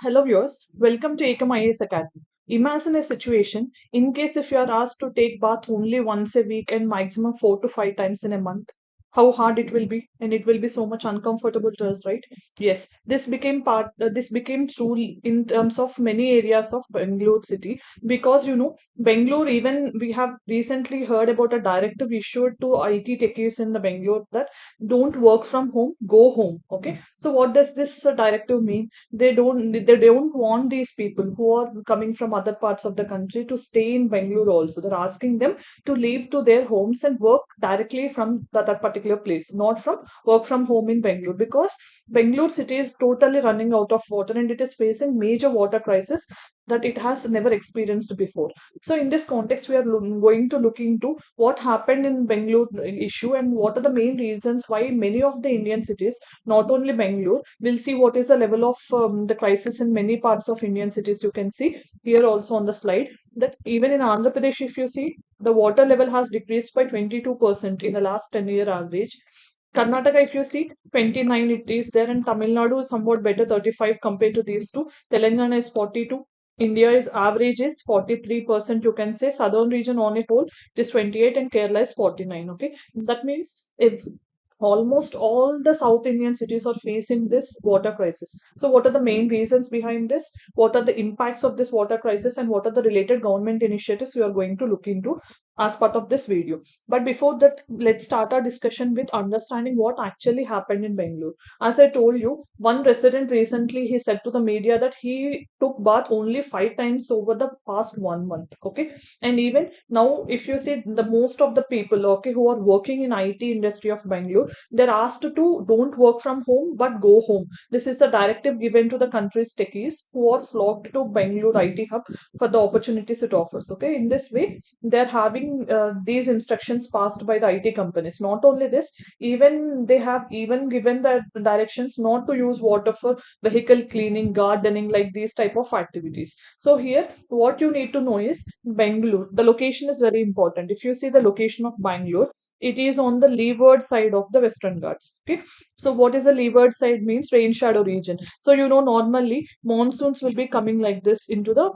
Hello viewers, welcome to Ekam Academy. Imagine a situation in case if you are asked to take bath only once a week and maximum 4 to 5 times in a month. How hard it will be, and it will be so much uncomfortable to us, right? Yes, this became true in terms of many areas of Bangalore city because Bangalore. Even we have recently heard about a directive issued to IT techies in the Bangalore that don't work from home, go home. Okay, so what does this directive mean? They don't want these people who are coming from other parts of the country to stay in Bangalore also. They're asking them to leave to their homes and work directly from that particular place, not from work from home in Bangalore, because Bangalore city is totally running out of water and it is facing major water crisis that it has never experienced before. So in this context, we are going to look into what happened in Bangalore issue and what are the main reasons why many of the Indian cities, not only Bangalore, we'll see what is the level of the crisis in many parts of Indian cities. You can see here also on the slide that even in Andhra Pradesh, if you see, the water level has decreased by 22% in the last 10-year average. Karnataka, if you see, 29 it is there, and Tamil Nadu is somewhat better, 35 compared to these two. Telangana is 42. India is average is 43%. You can say southern region on a whole it is 28 and Kerala is 49. Okay, that means if almost all the South Indian cities are facing this water crisis. So, what are the main reasons behind this? What are the impacts of this water crisis, and what are the related government initiatives we are going to look into as part of this video? But before that, let's start our discussion with understanding what actually happened in Bangalore. As I told you, one resident recently he said to the media that he took bath only 5 times over the past 1 month. Okay, and even now, if you see the most of the people, okay, who are working in IT industry of Bangalore, they're asked to don't work from home but go home. This is a directive given to the country's techies who are flocked to Bangalore IT hub for the opportunities it offers. Okay, in this way, they're having these instructions passed by the IT companies. Not only this, even they have even given the directions not to use water for vehicle cleaning, gardening, like these type of activities. So here, what you need to know is Bangalore. The location is very important. If you see the location of Bangalore, it is on the leeward side of the Western Ghats. Okay, so what is the leeward side means? Rain shadow region. So normally monsoons will be coming like this into the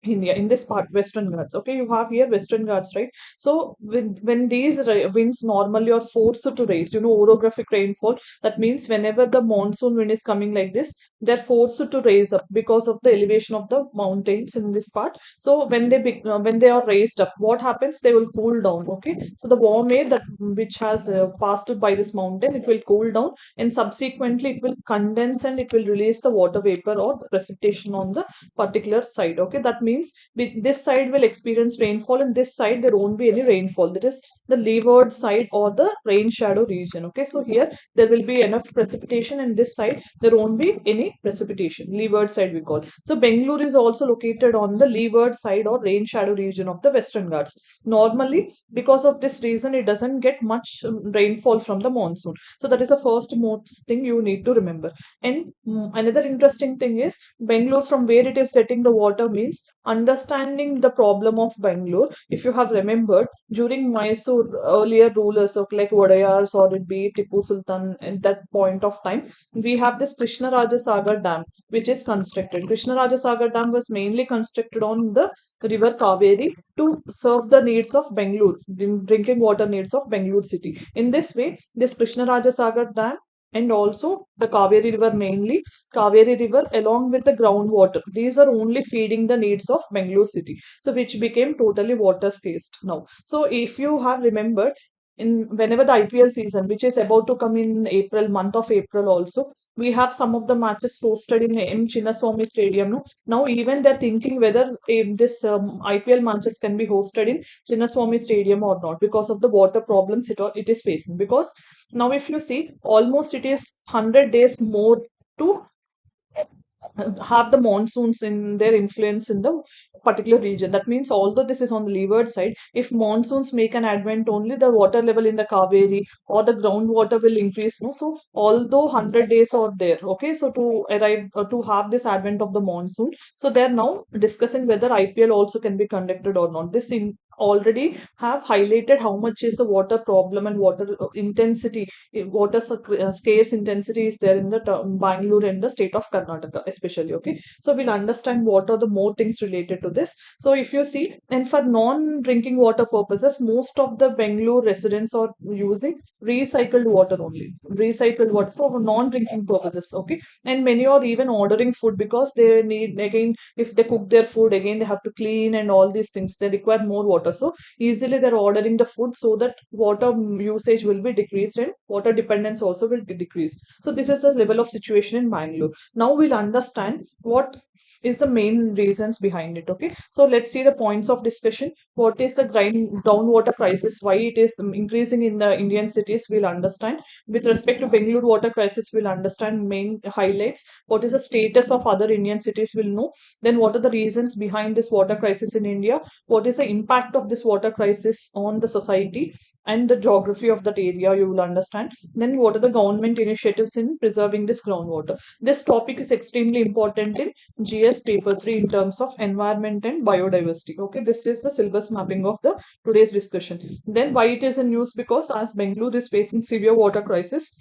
India in this part, Western Ghats. Okay, you have here Western Ghats, right? So when these winds normally are forced to raise, orographic rainfall. That means whenever the monsoon wind is coming like this, they're forced to raise up because of the elevation of the mountains in this part. So when they are raised up, what happens? They will cool down. Okay, so the warm air that which has passed by this mountain, it will cool down, and subsequently it will condense and it will release the water vapor or precipitation on the particular side. Okay, that means this side will experience rainfall and this side there won't be any rainfall. That is the leeward side or the rain shadow region. Okay, so here there will be enough precipitation and this side there won't be any precipitation. Leeward side we call. So Bangalore is also located on the leeward side or rain shadow region of the Western Ghats. Normally, because of this reason, it doesn't get much rainfall from the monsoon. So that is the first most thing you need to remember. And another interesting thing is Bangalore, from where it is getting the water means understanding the problem of Bangalore. If you have remembered, during Mysore, earlier rulers of like Wadayars or it be Tipu Sultan at that point of time, we have this Krishna Raja Sagar Dam which is constructed. Krishna Raja Sagar Dam was mainly constructed on the river Kaveri to serve the needs of Bangalore, drinking water needs of Bangalore city. In this way, this Krishna Raja Sagar Dam and also the Kaveri River, mainly Kaveri River, along with the groundwater. These are only feeding the needs of Bangalore city, so which became totally water scarce now. So if you have remembered, in whenever the IPL season, which is about to come in April, month of April also, we have some of the matches hosted in Chinnaswamy Stadium. No? Now even they're thinking whether this IPL matches can be hosted in Chinnaswamy Stadium or not because of the water problems it is facing. Because now if you see, almost it is 100 days more to have the monsoons in their influence in the particular region. That means, although this is on the leeward side, if monsoons make an advent only, the water level in the Kaveri or the groundwater will increase. No, so although 100 days are there, okay, so to arrive to have this advent of the monsoon, so they are now discussing whether IPL also can be conducted or not. This already have highlighted how much is the water problem and water intensity, water scarce intensity is there in the Bangalore and the state of Karnataka, especially. Okay, so we'll understand what are the more things related to this. So if you see, and for non-drinking water purposes, most of the Bangalore residents are using recycled water only, recycled water for non-drinking purposes. Okay, and many are even ordering food because they need, again, if they cook their food, again they have to clean and all these things, they require more water. So easily they're ordering the food so that water usage will be decreased and water dependence also will be decreased. So this is the level of situation in Bangalore. Now we'll understand what is the main reasons behind it. Okay, so let's see the points of discussion. What is the groundwater crisis, why it is increasing in the Indian cities, we'll understand. With respect to Bangalore water crisis, we'll understand main highlights. What is the status of other Indian cities, we'll know. Then what are the reasons behind this water crisis in India, what is the impact of this water crisis on the society and the geography of that area, you will understand. Then what are the government initiatives in preserving this groundwater. This topic is extremely important in GS paper 3 in terms of environment and biodiversity. Okay, this is the syllabus mapping of the today's discussion. Then why it is in news, because as Bangalore is facing severe water crisis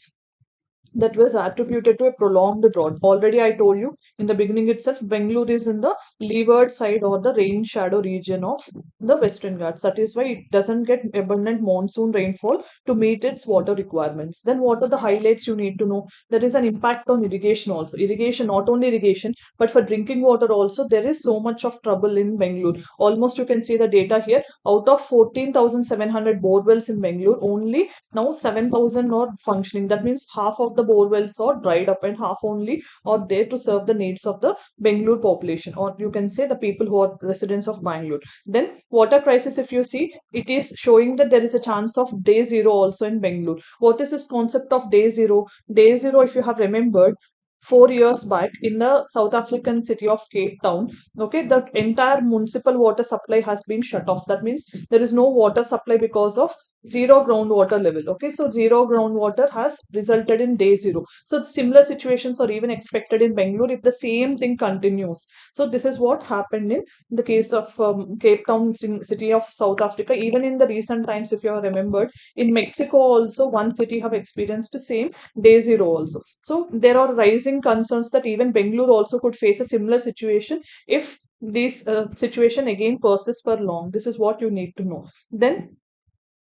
that was attributed to a prolonged drought. Already I told you in the beginning itself, Bangalore is in the leeward side or the rain shadow region of the Western Ghats. That is why it doesn't get abundant monsoon rainfall to meet its water requirements. Then what are the highlights you need to know? There is an impact on irrigation also. Irrigation, not only irrigation, but for drinking water also, there is so much of trouble in Bangalore. Almost you can see the data here. Out of 14,700 bore wells in Bangalore, only now 7,000 are functioning. That means half of the bore wells are dried up and half only are there to serve the needs of the Bangalore population, or you can say the people who are residents of Bangalore. Then water crisis, if you see, it is showing that there is a chance of day zero also in Bangalore. What is this concept of day zero? Day zero, if you have remembered, 4 years back in the South African city of Cape Town, okay, the entire municipal water supply has been shut off. That means there is no water supply because of zero groundwater level. Okay, so zero groundwater has resulted in day zero. So similar situations are even expected in Bangalore if the same thing continues. So this is what happened in the case of Cape Town city of South Africa. Even in the recent times, if you have remembered, in Mexico also one city have experienced the same day zero also. So there are rising concerns that even Bangalore also could face a similar situation if this situation again persists for long. This is what you need to know. Then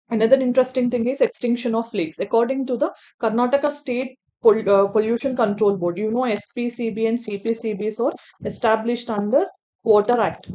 another interesting thing is extinction of lakes. According to the Karnataka State Pollution Control Board, you know, SPCB and CPCBs are established under Water Act.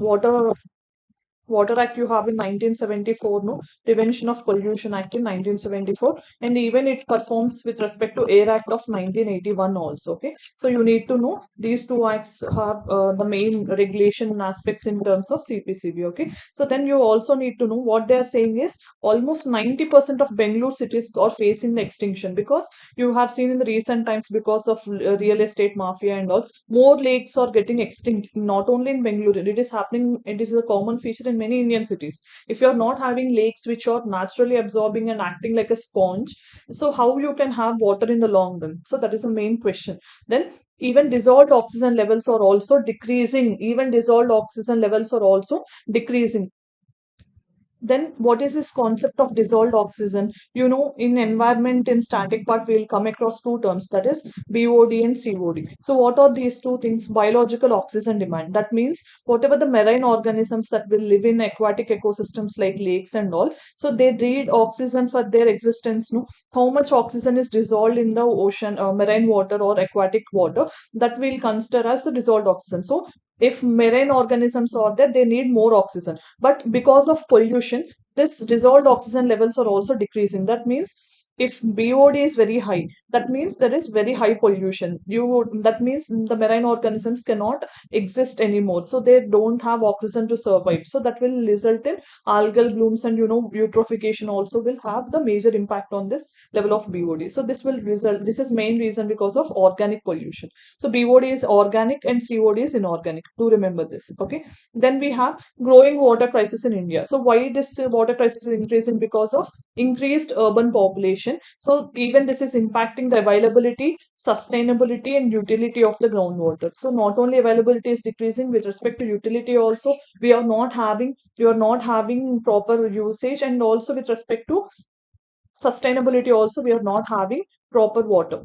Water Act you have in 1974, no? Prevention of Pollution Act in 1974, and even it performs with respect to Air Act of 1981 also. Okay, so you need to know these two acts have the main regulation aspects in terms of CPCB. Okay, so then you also need to know what they are saying is almost 90% of Bangalore cities are facing the extinction, because you have seen in the recent times, because of real estate mafia and all, more lakes are getting extinct. Not only in Bangalore, it is happening. It is a common feature in many Indian cities. If you are not having lakes which are naturally absorbing and acting like a sponge, so how you can have water in the long run? So that is the main question. Then even dissolved oxygen levels are also decreasing. Even dissolved oxygen levels are also decreasing. Then what is this concept of dissolved oxygen? You know, in environment, in static part, we'll come across two terms, that is BOD and COD. So what are these two things? Biological oxygen demand. That means whatever the marine organisms that will live in aquatic ecosystems like lakes and all, so they need oxygen for their existence. No, how much oxygen is dissolved in the ocean, marine water or aquatic water, that we'll consider as the dissolved oxygen. So if marine organisms are there, they need more oxygen, but because of pollution, this dissolved oxygen levels are also decreasing. That means if BOD is very high, that means there is very high pollution. That means the marine organisms cannot exist anymore, so they don't have oxygen to survive. So that will result in algal blooms, and eutrophication also will have the major impact on this level of BOD. So this will result. This is main reason because of organic pollution. So BOD is organic and COD is inorganic. Do remember this. Okay. Then we have growing water crisis in India. So why this water crisis is increasing? Because of increased urban population depletion. So even this is impacting the availability, sustainability, and utility of the groundwater. So not only availability is decreasing, with respect to utility also, we are not having proper usage, and also with respect to sustainability also, we are not having proper water.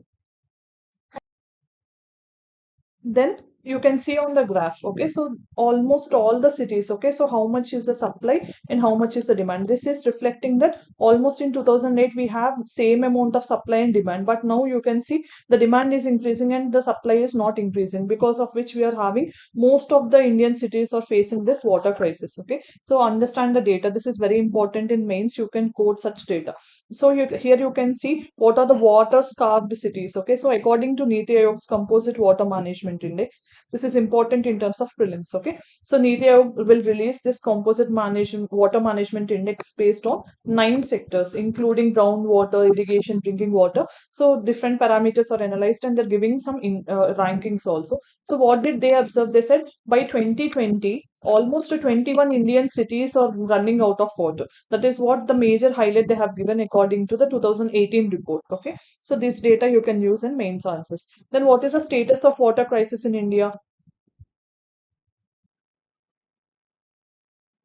Then you can see on the graph, okay, so almost all the cities, okay, so how much is the supply and how much is the demand. This is reflecting that almost in 2008 we have same amount of supply and demand, but now you can see the demand is increasing and the supply is not increasing, because of which we are having most of the Indian cities are facing this water crisis. Okay, so understand the data. This is very important in mains. You can quote such data. So here you can see what are the water starved cities. Okay, so according to Niti Aayog's Composite Water Management Index, this is important in terms of prelims. Okay, so Niti Aayog will release this water management index based on 9 sectors, including groundwater, irrigation, drinking water. So different parameters are analyzed and they're giving some rankings also. So what did they observe? They said by 2020, almost 21 Indian cities are running out of water. That is what the major highlight they have given according to the 2018 report. Okay, so this data you can use in main answers. Then what is the status of water crisis in India?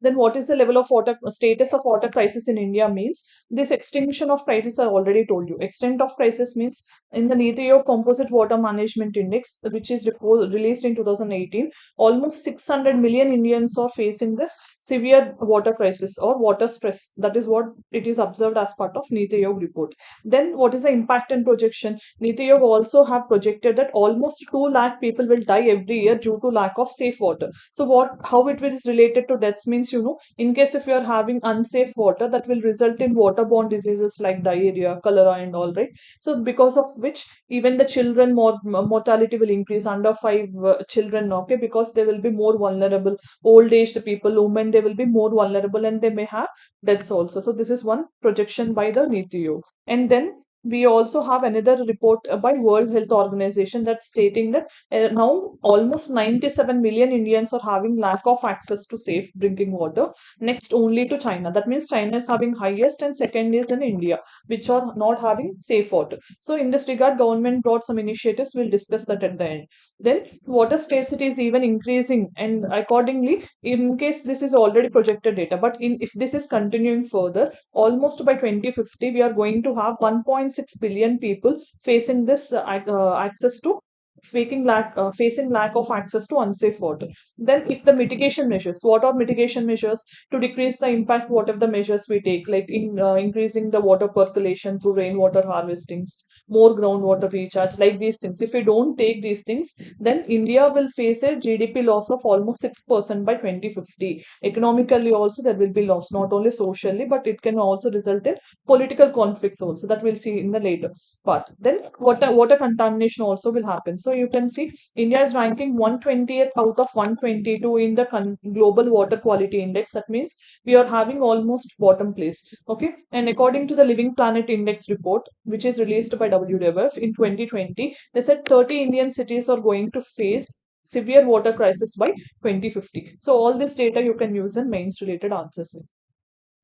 Then what is the level of water status of water crisis in India means this extinction of crisis I already told you. Extent of crisis means in the Niti Aayog Composite Water Management Index, which is released in 2018, almost 600 million Indians are facing this severe water crisis or water stress. That is what it is observed as part of Niti Aayog report. Then what is the impact and projection? Niti Aayog also have projected that almost 2 lakh people will die every year due to lack of safe water. So how it is related to deaths means, in case if you are having unsafe water, that will result in waterborne diseases like diarrhea, cholera, and all, right? So because of which even the children mortality will increase under 5 children, okay, because they will be more vulnerable. Old aged people, women, they will be more vulnerable and they may have deaths also. So this is one projection by the Niti Aayog. And then we also have another report by World Health Organization that's stating that now almost 97 million Indians are having lack of access to safe drinking water, next only to China. That means China is having highest and second is in India, which are not having safe water. So in this regard, government brought some initiatives. We'll discuss that at the end. Then water scarcity is even increasing, and accordingly, in case this is already projected data, but if this is continuing further, almost by 2050 we are going to have 1.6 billion people facing this access to facing lack of access to unsafe water. Then if the mitigation measures, what are mitigation measures to decrease the impact? What are the measures we take, like in increasing the water percolation through rainwater harvestings, more groundwater recharge, like these things. If we don't take these things, then India will face a GDP loss of almost 6% by 2050. Economically also there will be loss, not only socially, but it can also result in political conflicts also, that we'll see in the later part. Then water contamination also will happen. So you can see India is ranking 120th out of 122 in the global water quality index. That means we are having almost bottom place. Okay, and according to the Living Planet Index report, which is released by WWF in 2020, they said 30 Indian cities are going to face severe water crisis by 2050. So all this data you can use in mains related answers.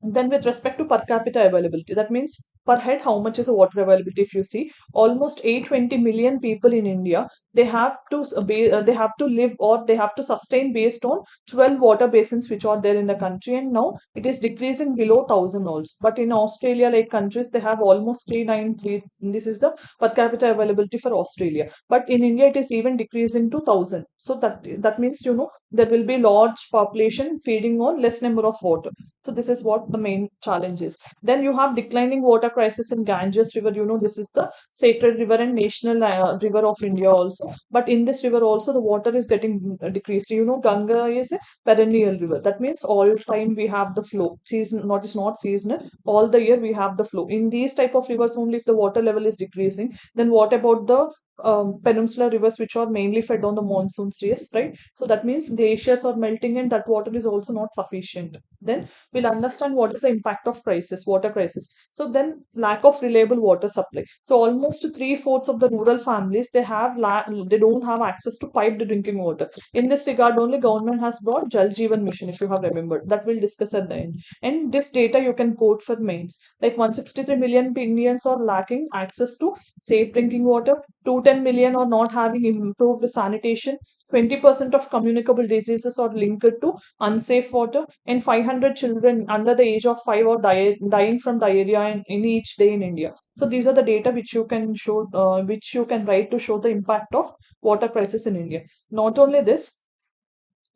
Then with respect to per capita availability, that means per head, how much is the water availability? If you see, almost 820 million people in India, they have to they have to live or they have to sustain based on 12 water basins which are there in the country, and now it is decreasing below 1,000 also. But in Australia, like countries, they have almost 393. This is the per capita availability for Australia. But in India, it is even decreasing to 1,000. So that means, there will be large population feeding on less number of water. So this is what the main challenge is. Then you have declining water crisis in Ganges River. This is the sacred river and national river of India also. But in this river also, the water is getting decreased. Ganga is a perennial river. That means all time we have the flow. Season, not is not seasonal. All the year we have the flow. In these type of rivers only, if the water level is decreasing, then what about the peninsular rivers which are mainly fed on the monsoon seas, right? So that means glaciers are melting and that water is also not sufficient. Then we'll understand what is the impact of crisis, water crisis. So then lack of reliable water supply. So almost three-fourths of the rural families, they don't have access to piped drinking water. In this regard, only government has brought Jal Jeevan Mission, if you have remembered. That we'll discuss at the end. And this data you can quote for mains. Like 163 million Indians are lacking access to safe drinking water. 210 million are not having improved sanitation. 20% of communicable diseases are linked to unsafe water, and 500 children under the age of 5 are dying from diarrhea in each day in India. So these are the data which you can show, which you can write to show the impact of water crisis in India. Not only this,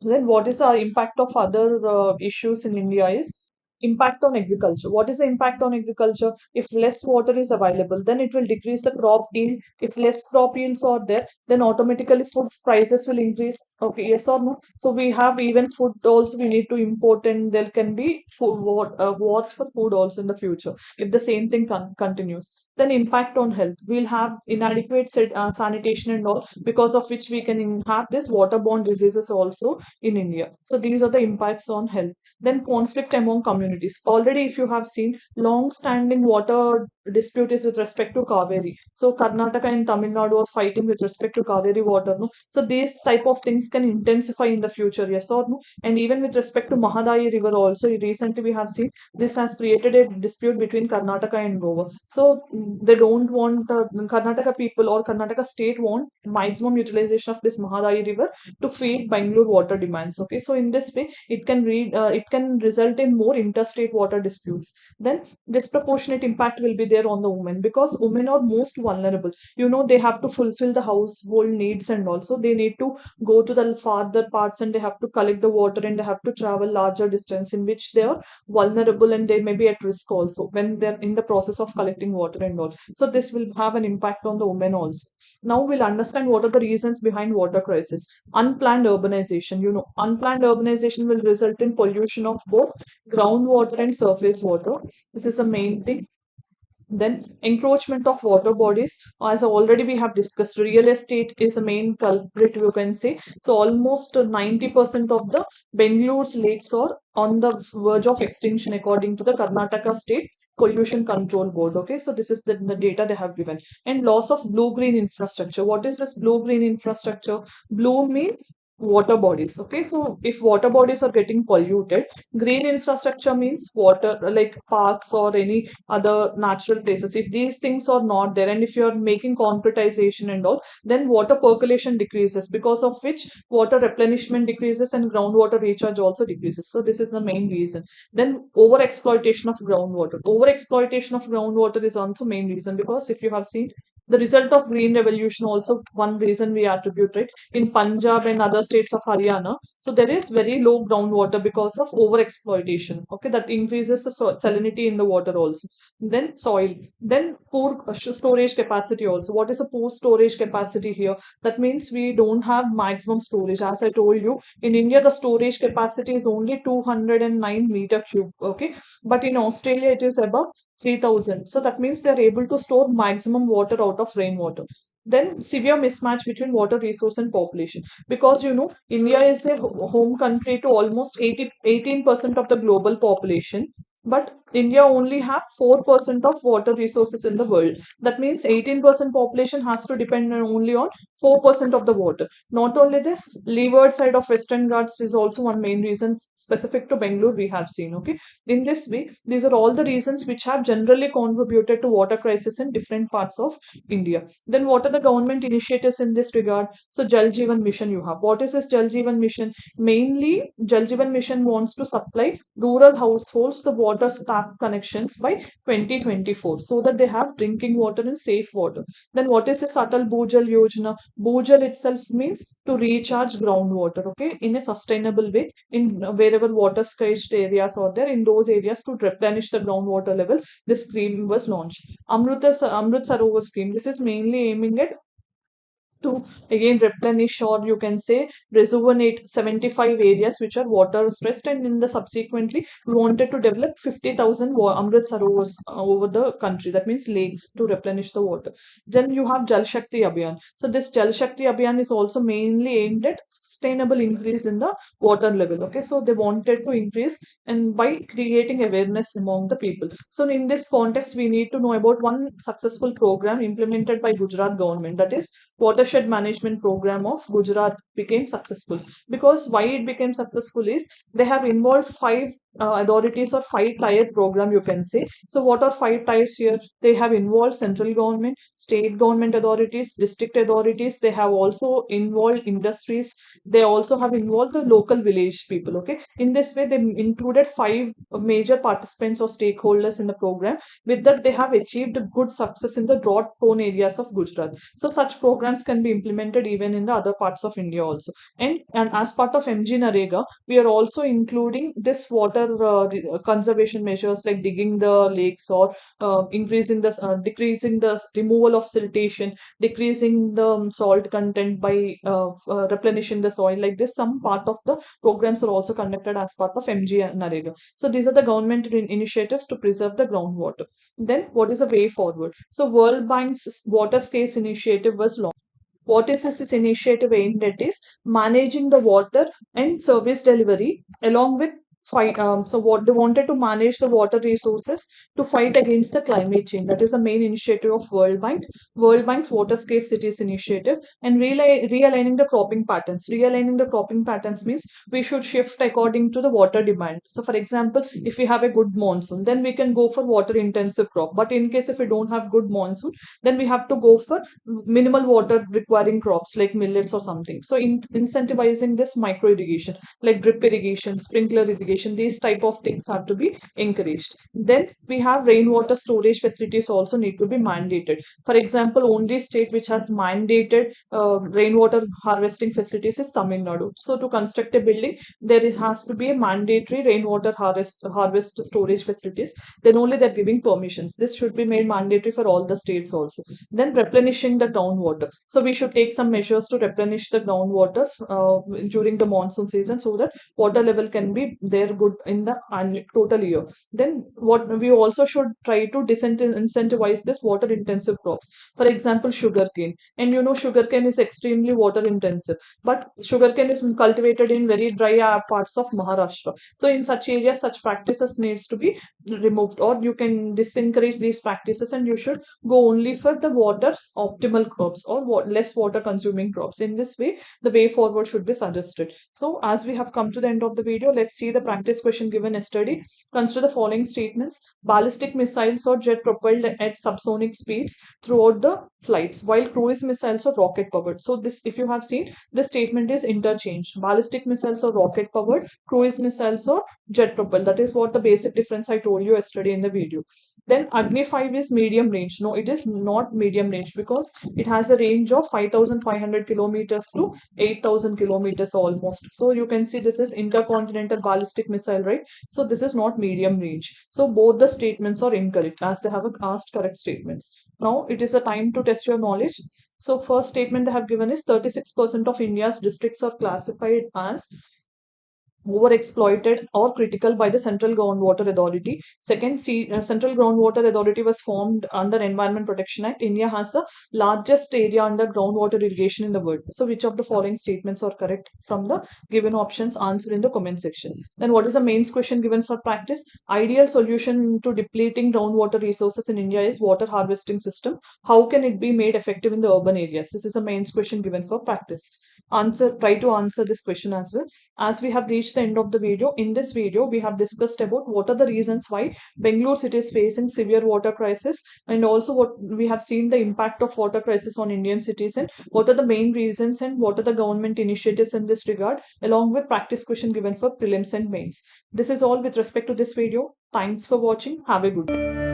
then what is the impact of other issues in India is impact on agriculture. What is the impact on agriculture? If less water is available, then it will decrease the crop yield. If less crop yields are there, then automatically food prices will increase. Okay, yes or no? So we have even food also we need to import, and there can be wars for food also in the future if the same thing continues. Then impact on health. We'll have inadequate sanitation and all, because of which we can have this waterborne diseases also in India. So these are the impacts on health. Then conflict among communities. Already, if you have seen, long-standing water dispute is with respect to Kaveri. So Karnataka and Tamil Nadu are fighting with respect to Kaveri water. No? So these type of things can intensify in the future, yes or no? And even with respect to Mahadayi River also, recently we have seen this has created a dispute between Karnataka and Goa. So they don't want Karnataka people or Karnataka state want maximum utilization of this Mahadayi River to feed Bangalore water demands. Okay, so in this way, it can result in more interstate water disputes. Then disproportionate impact will be there on the women, because women are most vulnerable. They have to fulfill the household needs, and also they need to go to the farther parts, and they have to collect the water, and they have to travel larger distance, in which they are vulnerable and they may be at risk also when they're in the process of collecting water and all. So this will have an impact on the women also. Now we'll understand what are the reasons behind water crisis. Unplanned urbanization. Unplanned urbanization will result in pollution of both groundwater and surface water. This is a main thing. Then encroachment of water bodies, as already we have discussed, real estate is a main culprit, you can say. So almost 90% of the Bengalore's lakes are on the verge of extinction, according to the Karnataka State Pollution Control Board. Okay, so this is the data they have given. And loss of blue-green infrastructure. What is this blue-green infrastructure? Blue mean water bodies. Okay, so if water bodies are getting polluted, green infrastructure means water like parks or any other natural places. If these things are not there, and if you're making concretization and all, then water percolation decreases, because of which water replenishment decreases and groundwater recharge also decreases. So this is the main reason. Then over exploitation of groundwater. Over exploitation of groundwater is also main reason, because if you have seen the result of green revolution, also one reason we attribute it in Punjab and other states of Haryana. So there is very low groundwater because of over exploitation. Okay, that increases the salinity in the water also. Then soil. Then poor storage capacity also. What is a poor storage capacity here? That means we don't have maximum storage. As I told you, in India the storage capacity is only 209 meter cube. Okay, but in Australia it is above 3000. So that means they're able to store maximum water out of rainwater. Then severe mismatch between water resource and population, because India is a home country to almost 18% of the global population, but India only have 4% of water resources in the world. That means 18% population has to depend only on 4% of the water. Not only this, leeward side of Western Ghats is also one main reason specific to Bangalore we have seen. Okay, in this way, these are all the reasons which have generally contributed to water crisis in different parts of India. Then what are the government initiatives in this regard? So Jal Jeevan Mission you have. What is this Jal Jeevan Mission? Mainly, Jal Jeevan Mission wants to supply rural households the water tap connections by 2024, so that they have drinking water and safe water. Then what is this Atal Bhujal Yojana? Bhujal itself means to recharge groundwater, okay, in a sustainable way in wherever water scarced areas are there, in those areas to replenish the groundwater level. This scheme was launched. Amrit Sarovar scheme. This is mainly aiming at to again replenish, or you can say rejuvenate 75 areas which are water stressed, and in the subsequently we wanted to develop 50,000 Amrit Sarovars over the country, that means lakes, to replenish the water. Then you have Jal Shakti Abhiyan. So this Jal Shakti Abhiyan is also mainly aimed at sustainable increase in the water level. Okay, so they wanted to increase and by creating awareness among the people. So in this context, we need to know about one successful program implemented by Gujarat government, that is watershed management program of Gujarat became successful. Because why it became successful is they have involved five authorities or five tier program, you can say. So what are five tiers here? They have involved central government, state government authorities, district authorities. They have also involved industries. They also have involved the local village people. Okay, in this way they included five major participants or stakeholders in the program. With that, they have achieved good success in the drought prone areas of Gujarat. So such programs can be implemented even in the other parts of India also. And as part of MG Narega, we are also including this water conservation measures like digging the lakes, or decreasing the removal of siltation, decreasing the salt content by replenishing the soil. Like this, some part of the programs are also conducted as part of MG Narega. So these are the government initiatives to preserve the groundwater. Then what is the way forward? So World Bank's water scale initiative was launched. What is this initiative aimed at is managing the water and service delivery along with fight. So what they wanted to manage the water resources to fight against the climate change. That is the main initiative of World Bank. World Bank's Water Scarce Cities initiative, and realigning the cropping patterns. Realigning the cropping patterns means we should shift according to the water demand. So for example, if we have a good monsoon, then we can go for water intensive crop. But in case if we don't have good monsoon, then we have to go for minimal water requiring crops like millets or something. So incentivizing this micro irrigation like drip irrigation, sprinkler irrigation, these type of things have to be encouraged. Then we have rainwater storage facilities also need to be mandated. For example, only state which has mandated rainwater harvesting facilities is Tamil Nadu. So to construct a building, there has to be a mandatory rainwater harvest storage facilities. Then only they're giving permissions. This should be made mandatory for all the states also. Then replenishing the groundwater. So we should take some measures to replenish the groundwater during the monsoon season, so that water level can be there good in the total year. Then what we also should try to incentivize this water intensive crops. For example, sugarcane. And you know, sugarcane is extremely water intensive, but sugarcane is cultivated in very dry parts of Maharashtra. So in such areas, such practices needs to be removed, or you can discourage these practices, and you should go only for the water's optimal crops, or less water consuming crops. In this way, the way forward should be suggested. So as we have come to the end of the video, let's see the practice question given yesterday. Consider the following statements. Ballistic missiles or jet propelled at subsonic speeds throughout the flights, while cruise missiles are rocket powered. So this, if you have seen, this statement is interchanged. Ballistic missiles are rocket powered, cruise missiles or jet propelled. That is what the basic difference I told you yesterday in the video. Then Agni 5 is medium range. No, it is not medium range, because it has a range of 5,500 kilometers to 8,000 kilometers almost. So you can see this is intercontinental ballistic missile, right? So this is not medium range. So both the statements are incorrect, as they have asked correct statements. Now it is a time to test your knowledge. So first statement they have given is 36% of India's districts are classified as overexploited or critical by the Central Groundwater Authority. Second, Central Groundwater Authority was formed under Environment Protection Act. India has the largest area under groundwater irrigation in the world. So which of the following statements are correct? From the given options, answer in the comment section. Then what is the mains question given for practice? Ideal solution to depleting groundwater resources in India is water harvesting system. How can it be made effective in the urban areas? This is a mains question given for practice. Try to answer this question as well. As we have reached the end of the video, in this video we have discussed about what are the reasons why Bangalore city is facing severe water crisis, and also what we have seen the impact of water crisis on Indian cities, and what are the main reasons and what are the government initiatives in this regard, along with practice question given for prelims and mains. This is all with respect to this video. Thanks for watching. Have a good day.